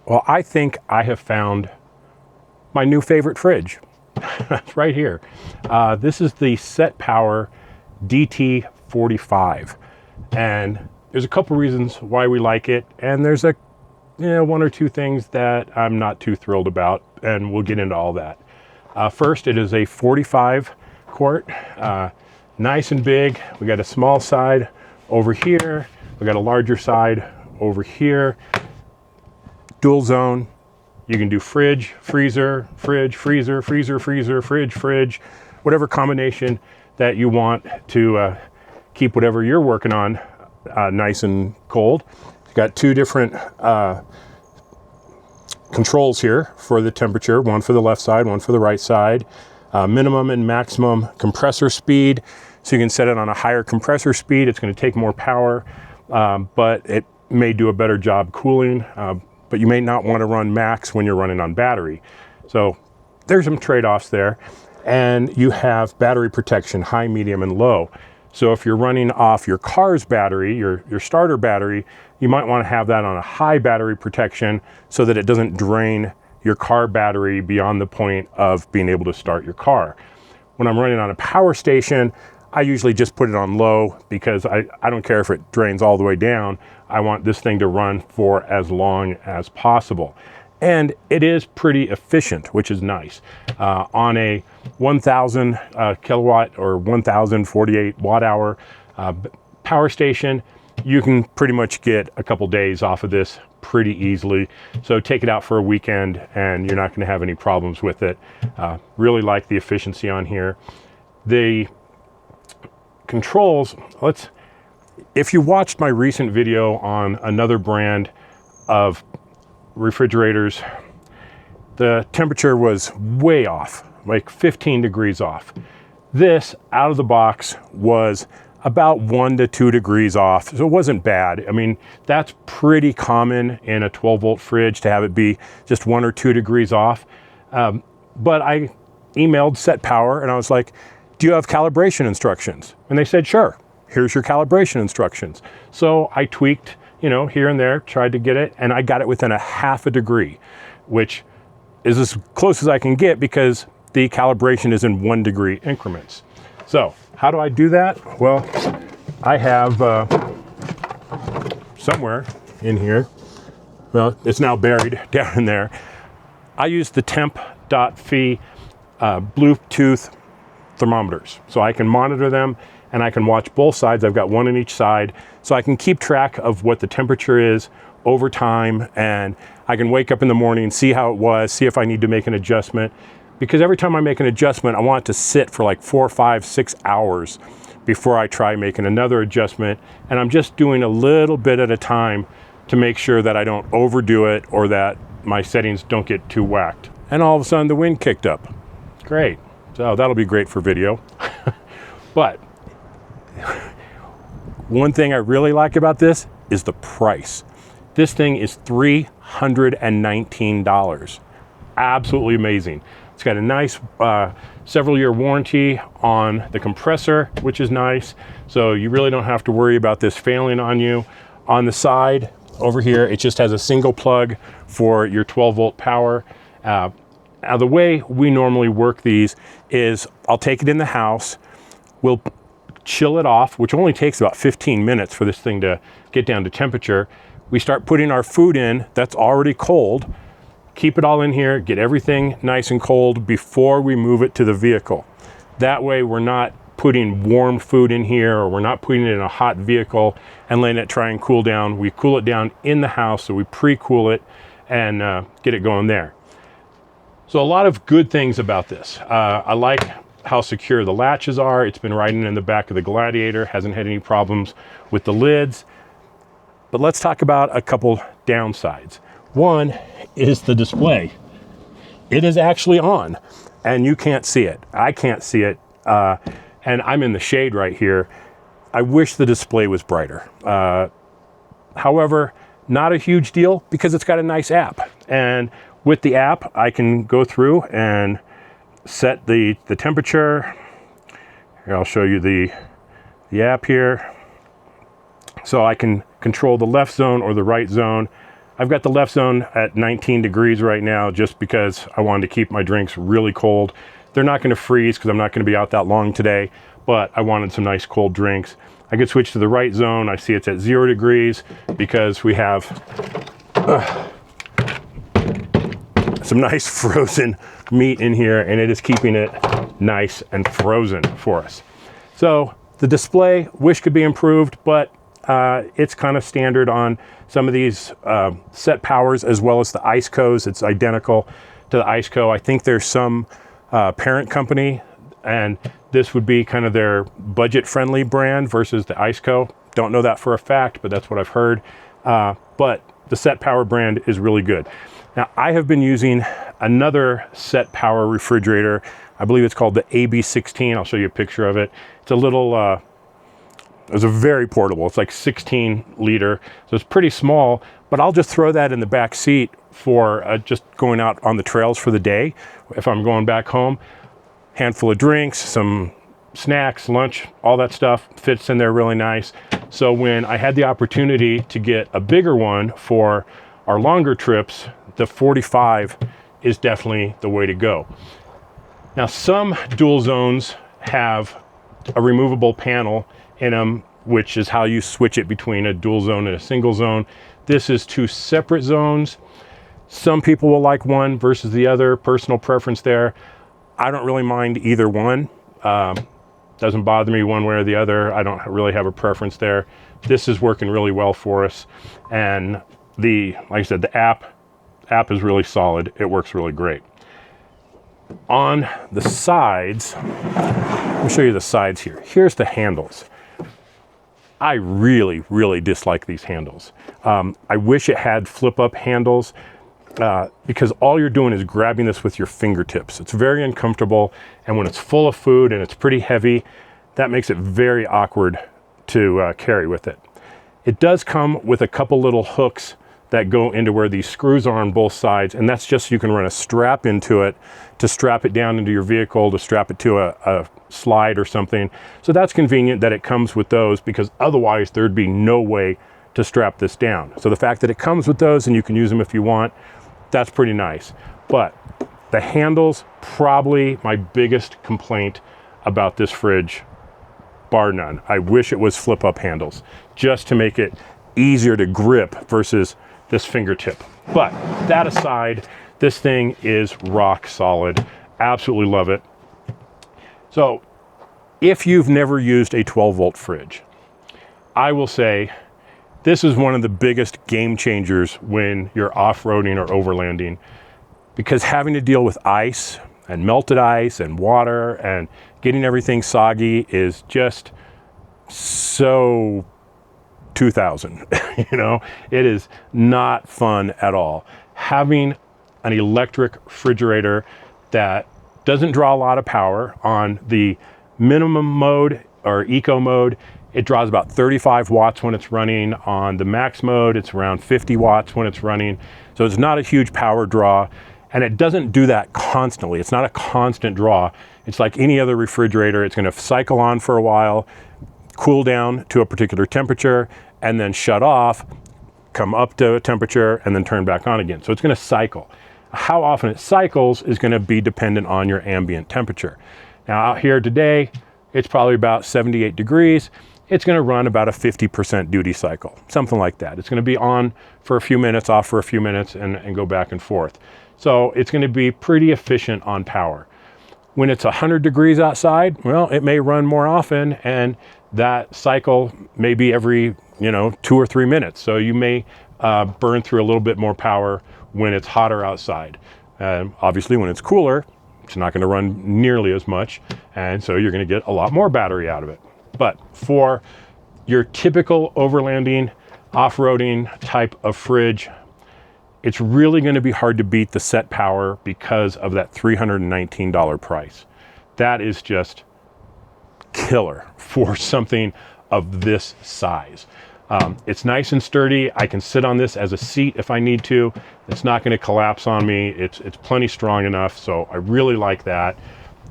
Well, I think I have found my new favorite fridge. Right here. This is the Setpower DT45. And there's a couple reasons why we like it. And there's one or two things that I'm not too thrilled about. And we'll get into all that. First, it is a 45 quart, nice and big. We got a small side over here. We got a larger side over here. Dual zone. You can do fridge, freezer, fridge, freezer, freezer, freezer, fridge, fridge, whatever combination that you want to keep whatever you're working on nice and cold. You've got two different controls here for the temperature, one for the left side, one for the right side. Minimum and maximum compressor speed. So you can set it on a higher compressor speed. It's going to take more power, but it may do a better job cooling. But you may not want to run max when you're running on battery. So there's some trade-offs there. And you have battery protection, high, medium, and low. So if you're running off your car's battery, your starter battery, you might want to have that on a high battery protection so that it doesn't drain your car battery beyond the point of being able to start your car. When I'm running on a power station, I usually just put it on low because I don't care if it drains all the way down. I want this thing to run for as long as possible. And it is pretty efficient, which is nice. On a 1,000 kilowatt or 1,048 watt hour power station, you can pretty much get a couple days off of this pretty easily. So take it out for a weekend and you're not going to have any problems with it. Really like the efficiency on here. The controls, if you watched my recent video on another brand of refrigerators, the temperature was way off, like 15 degrees off. This out of the box was about 1 to 2 degrees off, so it wasn't bad. I mean, that's pretty common in a 12-volt fridge to have it be just 1 or 2 degrees off. But I emailed Setpower and I was like, do you have calibration instructions? And they said, sure, here's your calibration instructions. So I tweaked, here and there, tried to get it, and I got it within a half a degree, which is as close as I can get because the calibration is in 1 degree increments. So how do I do that? Well, I have somewhere in here, well, it's now buried down in there. I use the temp.fi Bluetooth thermometers. So I can monitor them and I can watch both sides. I've got one on each side. So I can keep track of what the temperature is over time, and I can wake up in the morning, see how it was, see if I need to make an adjustment. Because every time I make an adjustment, I want it to sit for like 4, 5, 6 hours before I try making another adjustment. And I'm just doing a little bit at a time to make sure that I don't overdo it or that my settings don't get too whacked. And all of a sudden the wind kicked up. Great. So that'll be great for video. But one thing I really like about this is the price. This thing is $319. Absolutely amazing. It's got a nice several-year warranty on the compressor, which is nice. So you really don't have to worry about this failing on you. On the side over here, it just has a single plug for your 12-volt power. Now, the way we normally work these is I'll take it in the house, we'll chill it off, which only takes about 15 minutes for this thing to get down to temperature. We start putting our food in that's already cold, keep it all in here, get everything nice and cold before we move it to the vehicle. That way we're not putting warm food in here, or we're not putting it in a hot vehicle and letting it try and cool down. We cool it down in the house, so we pre-cool it and get it going there. So a lot of good things about this. I like how secure the latches are. It's been riding in the back of the Gladiator, hasn't had any problems with the lids. But let's talk about a couple downsides. One is the display. It is actually on and you can't see it. I can't see it. And I'm in the shade right here. I wish the display was brighter. However, not a huge deal because it's got a nice app. And with the app, I can go through and set the temperature. Here, I'll show you the app here. So I can control the left zone or the right zone. I've got the left zone at 19 degrees right now just because I wanted to keep my drinks really cold. They're not going to freeze because I'm not going to be out that long today, but I wanted some nice cold drinks. I could switch to the right zone. I see it's at 0 degrees because we have some nice frozen meat in here, and it is keeping it nice and frozen for us. So the display, wish could be improved, but it's kind of standard on some of these Setpowers as well as the Iceco's. It's identical to the Iceco. I think there's some parent company, and this would be kind of their budget-friendly brand versus the Iceco. Don't know that for a fact, but that's what I've heard. But the Setpower brand is really good. Now, I have been using another Setpower refrigerator. I believe it's called the AB16. I'll show you a picture of it. It's a little, it's a very portable. It's like 16 liter, so it's pretty small, but I'll just throw that in the back seat for just going out on the trails for the day. If I'm going back home, handful of drinks, some snacks, lunch, all that stuff fits in there really nice. So when I had the opportunity to get a bigger one for our longer trips, the 45 is definitely the way to go. Now, some dual zones have a removable panel in them, which is how you switch it between a dual zone and a single zone. This is 2 separate zones. Some people will like one versus the other, personal preference there. I don't really mind either one. Doesn't bother me one way or the other. I don't really have a preference there. This is working really well for us. And like I said, the app is really solid. It works really great. On the sides, let me show you the sides here. Here's the handles. I really, really dislike these handles. I wish it had flip-up handles because all you're doing is grabbing this with your fingertips. It's very uncomfortable, and when it's full of food and it's pretty heavy, that makes it very awkward to carry with it. It does come with a couple little hooks that go into where these screws are on both sides, and that's just so you can run a strap into it to strap it down into your vehicle, to strap it to a slide or something. So that's convenient that it comes with those, because otherwise there'd be no way to strap this down. So the fact that it comes with those and you can use them if you want, that's pretty nice. But the handles, probably my biggest complaint about this fridge, bar none. I wish it was flip-up handles just to make it easier to grip versus this fingertip. But that aside, this thing is rock solid. Absolutely love it. So if you've never used a 12-volt fridge, I will say this is one of the biggest game changers when you're off-roading or overlanding, because having to deal with ice and melted ice and water and getting everything soggy is just so 2000. You know, it is not fun at all. Having an electric refrigerator that doesn't draw a lot of power on the minimum mode or eco mode, it draws about 35 watts when it's running. On the max mode, it's around 50 watts when it's running. So it's not a huge power draw, and it doesn't do that constantly. It's not a constant draw. It's like any other refrigerator. It's gonna cycle on for a while, cool down to a particular temperature, and then shut off, come up to a temperature, and then turn back on again. So it's gonna cycle. How often it cycles is gonna be dependent on your ambient temperature. Now out here today, it's probably about 78 degrees. It's gonna run about a 50% duty cycle, something like that. It's gonna be on for a few minutes, off for a few minutes, and go back and forth. So it's gonna be pretty efficient on power. When it's 100 degrees outside, well, it may run more often, and that cycle may be every 2 or 3 minutes. So you may burn through a little bit more power when it's hotter outside. Obviously, when it's cooler, it's not gonna run nearly as much, and so you're gonna get a lot more battery out of it. But for your typical overlanding, off-roading type of fridge, it's really gonna be hard to beat the Setpower because of that $319 price. That is just killer for something of this size. It's nice and sturdy. I can sit on this as a seat if I need to. It's not gonna collapse on me. It's plenty strong enough, so I really like that.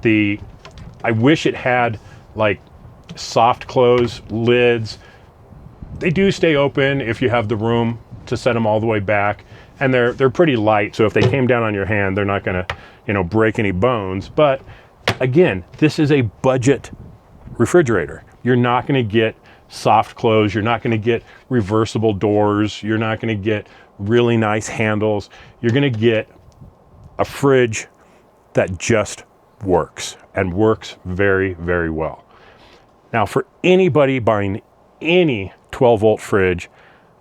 I wish it had like soft close lids. They do stay open if you have the room to set them all the way back, and they're pretty light. So if they came down on your hand, they're not gonna, you know, break any bones. But again, this is a budget refrigerator. You're not gonna get soft close. You're not gonna get reversible doors. You're not gonna get really nice handles. You're gonna get a fridge that just works and works very, very well. Now, for anybody buying any 12-volt fridge,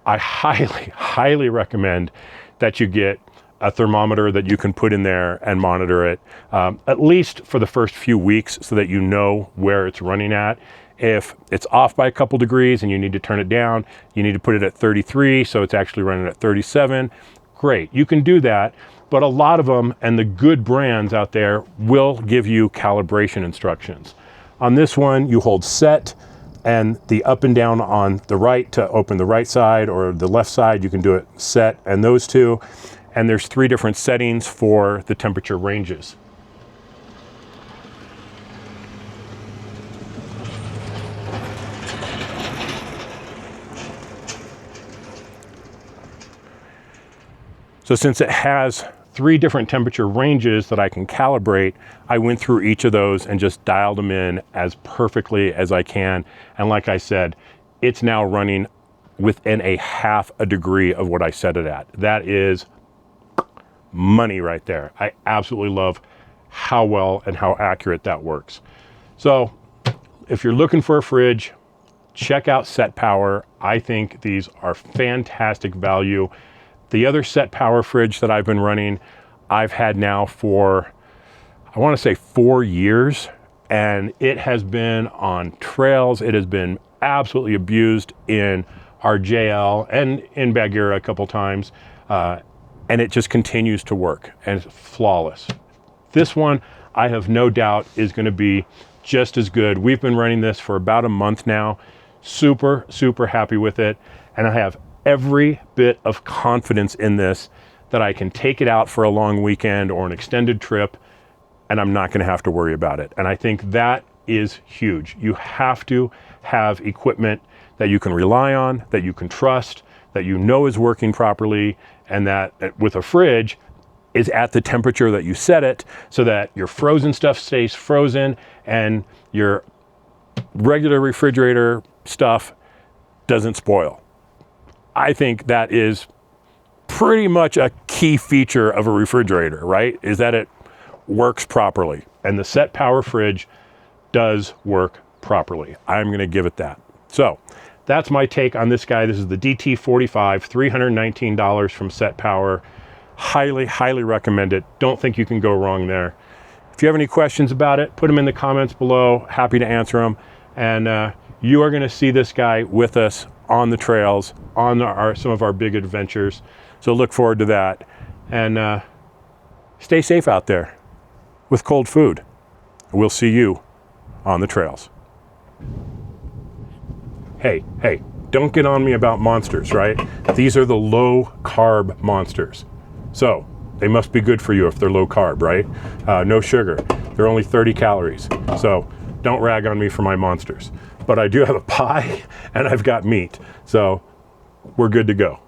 I highly, highly recommend that you get a thermometer that you can put in there and monitor it, at least for the first few weeks, so that you know where it's running at. If it's off by a couple degrees and you need to turn it down, you need to put it at 33, so it's actually running at 37. Great, you can do that, but a lot of them, and the good brands out there, will give you calibration instructions. On this one, you hold set, and the up and down on the right to open the right side, or the left side, you can do it set, and those two. And there's 3 different settings for the temperature ranges. So since it has 3 different temperature ranges that I can calibrate, I went through each of those and just dialed them in as perfectly as I can. And like I said, it's now running within a half a degree of what I set it at. That is money right there. I absolutely love how well and how accurate that works. So if you're looking for a fridge, check out Setpower. I think these are fantastic value. The other Setpower fridge that I've been running, I've had now for, I want to say 4 years, and it has been on trails. It has been absolutely abused in our JL and in Bagheera a couple times, and it just continues to work, and it's flawless. This one, I have no doubt, is going to be just as good. We've been running this for about a month now. Super, super happy with it, and I have every bit of confidence in this that I can take it out for a long weekend or an extended trip, and I'm not gonna have to worry about it. And I think that is huge. You have to have equipment that you can rely on, that you can trust, that you know is working properly, and that with a fridge is at the temperature that you set it, so that your frozen stuff stays frozen and your regular refrigerator stuff doesn't spoil. I think that is pretty much a key feature of a refrigerator, right? Is that it works properly. And the Setpower fridge does work properly. I'm gonna give it that. So that's my take on this guy. This is the DT45, $319 from Setpower. Highly, highly recommend it. Don't think you can go wrong there. If you have any questions about it, put them in the comments below. Happy to answer them. And you are gonna see this guy with us on the trails, on some of our big adventures. So look forward to that. And stay safe out there with cold food. We'll see you on the trails. Hey, don't get on me about monsters, right? These are the low carb monsters. So they must be good for you if they're low carb, right? No sugar, they're only 30 calories. So don't rag on me for my monsters. But I do have a pie and I've got meat. So we're good to go.